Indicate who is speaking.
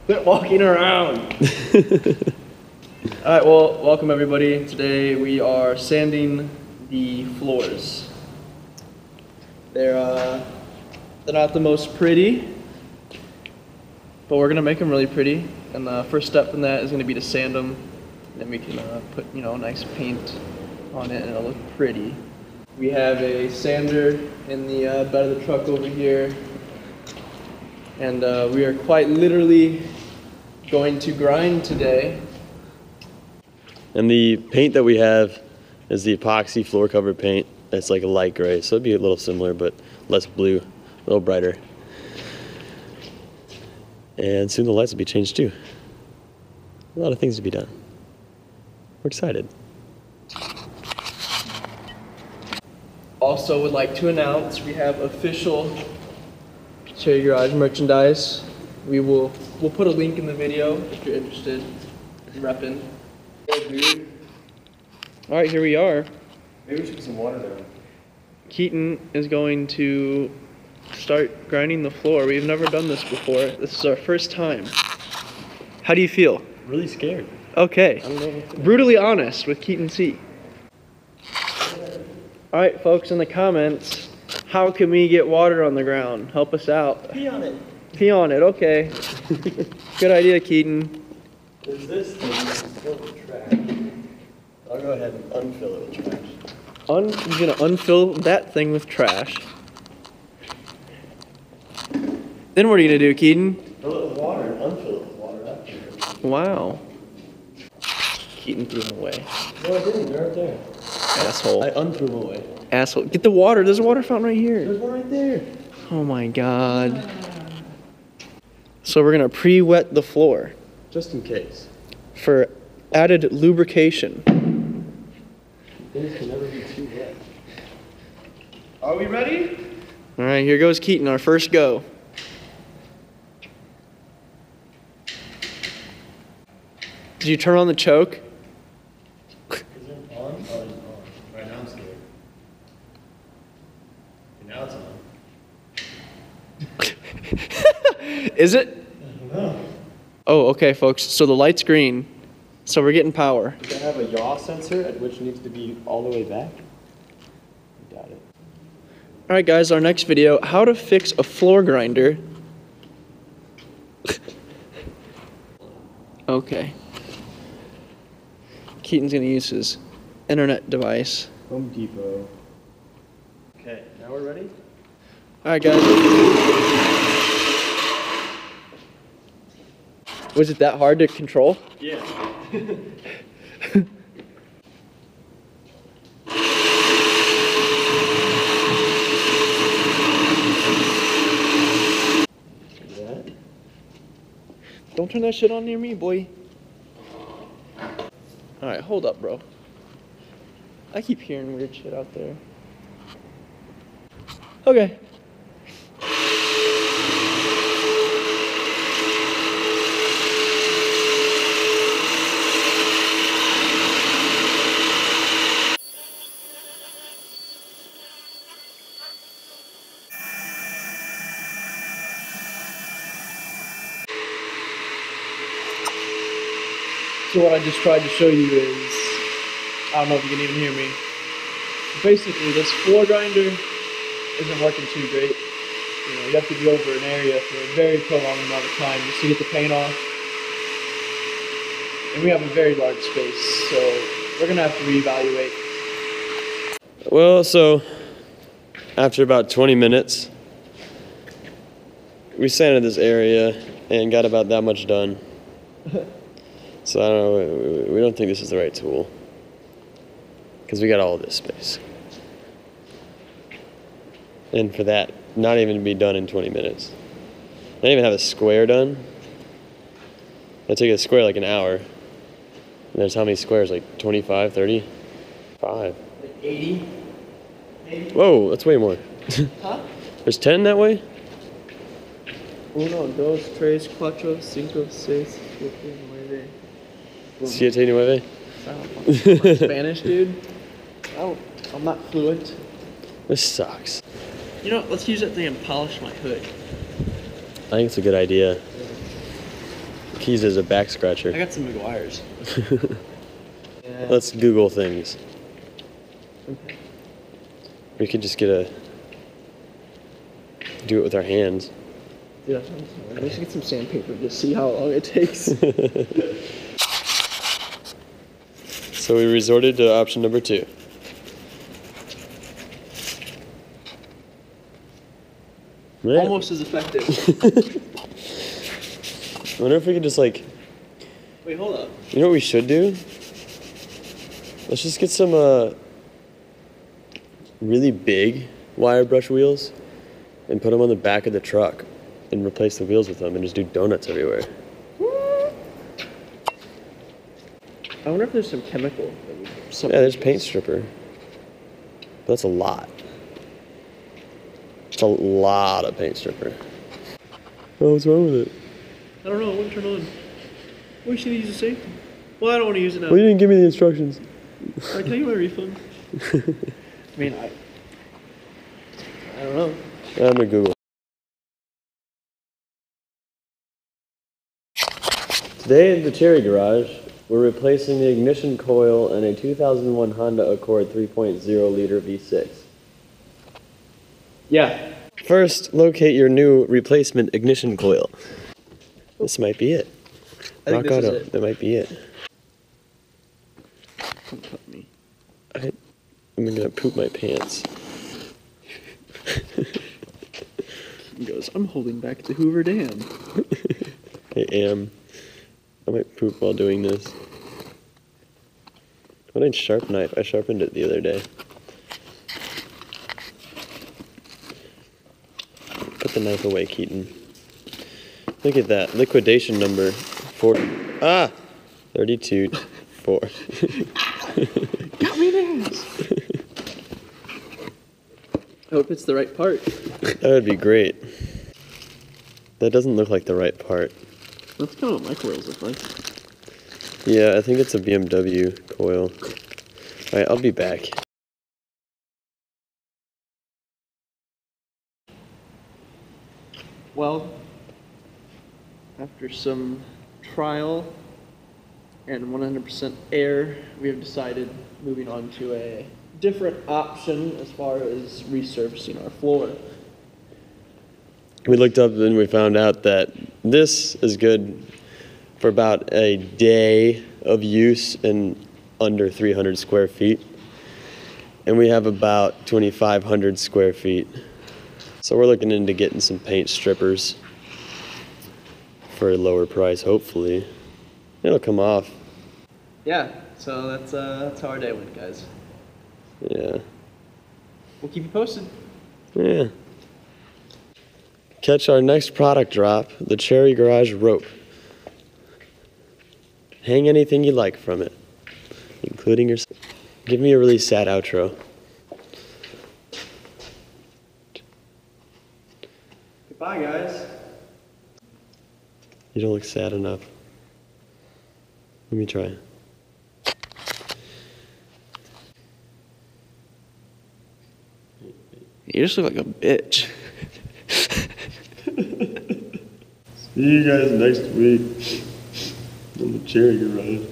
Speaker 1: Quit walking around. Alright, well, welcome everybody. Today we are sanding the floors. They're not the most pretty, but we're gonna make them really pretty. And the first step in that is gonna be to sand them. Then we can put, a nice paint on it and it'll look pretty. We have a sander in the bed of the truck over here. And we are quite literally going to grind today.
Speaker 2: And the paint that we have is the epoxy floor cover paint. It's like a light gray, so it'd be a little similar, but less blue, a little brighter. And soon the lights will be changed too. A lot of things to be done. We're excited.
Speaker 1: Also would like to announce we have official Cherry Garage merchandise. We'll put a link in the video if you're interested in repping. Alright, here we are.
Speaker 2: Maybe we should put some water down.
Speaker 1: Keaton is going to start grinding the floor. We've never done this before. This is our first time. How do you feel?
Speaker 2: Really scared.
Speaker 1: Okay.
Speaker 2: I don't know what to do.
Speaker 1: Brutally honest with Keaton C. Alright, folks, in the comments, how can we get water on the ground? Help us out.
Speaker 2: Pee on it.
Speaker 1: Pee on it, okay. Good idea, Keaton.
Speaker 2: There's this thing that's filled with trash. I'll go ahead and unfill it with trash.
Speaker 1: You're gonna unfill that thing with trash. Then what are you gonna do, Keaton?
Speaker 2: Fill it with water and unfill it with water after.
Speaker 1: Wow. Keaton threw them away.
Speaker 2: No, I didn't. They're right there.
Speaker 1: Asshole.
Speaker 2: I unthrew them away.
Speaker 1: Asshole. Get the water. There's a water fountain right here.
Speaker 2: There's one right there.
Speaker 1: Oh my god. So we're gonna pre-wet the floor
Speaker 2: Just in case.
Speaker 1: for added lubrication.
Speaker 2: Things can never be too wet.
Speaker 1: Are we ready? All right, here goes Keaton, our first go. Did you turn on the choke?
Speaker 2: Is it on? Oh, it's on. Right now I'm scared. And now it's on.
Speaker 1: Is it?
Speaker 2: I don't know.
Speaker 1: Oh, okay, folks. So the light's green. So we're getting power.
Speaker 2: Does it have a yaw sensor at which needs to be all the way back? Got it.
Speaker 1: All right, guys, our next video, how to fix a floor grinder. Okay. Keaton's gonna use his internet device.
Speaker 2: Home Depot. Okay, now we're ready?
Speaker 1: All right, guys. Was it that hard to control?
Speaker 2: Yeah.
Speaker 1: Don't turn that shit on near me, boy. Alright, hold up, bro. I keep hearing weird shit out there. Okay. So what I just tried to show you is, I don't know if you can even hear me. Basically, this floor grinder isn't working too great. You have to be over an area for a very prolonged amount of time just to get the paint off. And we have a very large space, so we're gonna have to reevaluate.
Speaker 2: Well, so after about 20 minutes, we sanded this area and got about that much done. So I don't know, we don't think this is the right tool because we got all of this space. And for that, not even to be done in 20 minutes. Not even have a square done. That took a square like an hour. And there's how many squares? Like 25, 30? 5.
Speaker 1: Like 80? 80?
Speaker 2: Whoa, that's way more.
Speaker 1: Huh?
Speaker 2: There's 10 that way?
Speaker 1: 1, 2, 3, 4, 5, 6, 7, 8, 9.
Speaker 2: Siete nueve?
Speaker 1: Spanish, dude. I'm not fluent.
Speaker 2: This sucks.
Speaker 1: You know, let's use that thing and polish my hood.
Speaker 2: I think it's a good idea. keys as a back scratcher.
Speaker 1: I got some McGuire's. Yeah.
Speaker 2: Let's Google things.
Speaker 1: Okay.
Speaker 2: We could just do it with our hands.
Speaker 1: Dude, we should get some sandpaper to see how long it takes.
Speaker 2: So we resorted to option number 2. Right.
Speaker 1: Almost as effective.
Speaker 2: I wonder if we could just like...
Speaker 1: Wait, hold up.
Speaker 2: You know what we should do? Let's just get some really big wire brush wheels and put them on the back of the truck and replace the wheels with them and just do donuts everywhere.
Speaker 1: I wonder if there's some chemical.
Speaker 2: Yeah, there's paint stripper. That's a lot. It's a lot of paint stripper. Oh, what's wrong with it?
Speaker 1: I don't know. It wouldn't turn on. We should use a safety. Well, I don't want to use it now.
Speaker 2: Well, you didn't give me the instructions.
Speaker 1: Can I get my refund? I mean, I don't know.
Speaker 2: I'm gonna Google. Today at the Cherry Garage, we're replacing the ignition coil in a 2001 Honda Accord 3.0 liter V6.
Speaker 1: Yeah.
Speaker 2: First, locate your new replacement ignition coil. This might be it.
Speaker 1: I think
Speaker 2: Rock
Speaker 1: this is
Speaker 2: Auto.
Speaker 1: it.
Speaker 2: That might be it.
Speaker 1: Don't cut me.
Speaker 2: I'm gonna poop my pants.
Speaker 1: He goes, I'm holding back the Hoover Dam.
Speaker 2: I am. I might poop while doing this. What a sharp knife. I sharpened it the other day. Put the knife away, Keaton. Look at that. Liquidation number 32 4.
Speaker 1: Got me in the ass. I hope it's the right part.
Speaker 2: That would be great. That doesn't look like the right part.
Speaker 1: That's kind of what my coils look like.
Speaker 2: Yeah, I think it's a BMW coil. Alright, I'll be back.
Speaker 1: Well, after some trial and 100% air, we have decided moving on to a different option as far as resurfacing our floor.
Speaker 2: We looked up and we found out that this is good for about a day of use in under 300 square feet. And we have about 2,500 square feet. So we're looking into getting some paint strippers for a lower price, hopefully. It'll come off.
Speaker 1: Yeah, so that's how our day went, guys.
Speaker 2: Yeah.
Speaker 1: We'll keep you posted.
Speaker 2: Yeah. Catch our next product drop, the Cherry Garage rope. Hang anything you like from it, including yourself. Give me a really sad outro.
Speaker 1: Goodbye, guys.
Speaker 2: You don't look sad enough. Let me try.
Speaker 1: You just look like a bitch.
Speaker 2: See you guys next week on the Cherry Garage.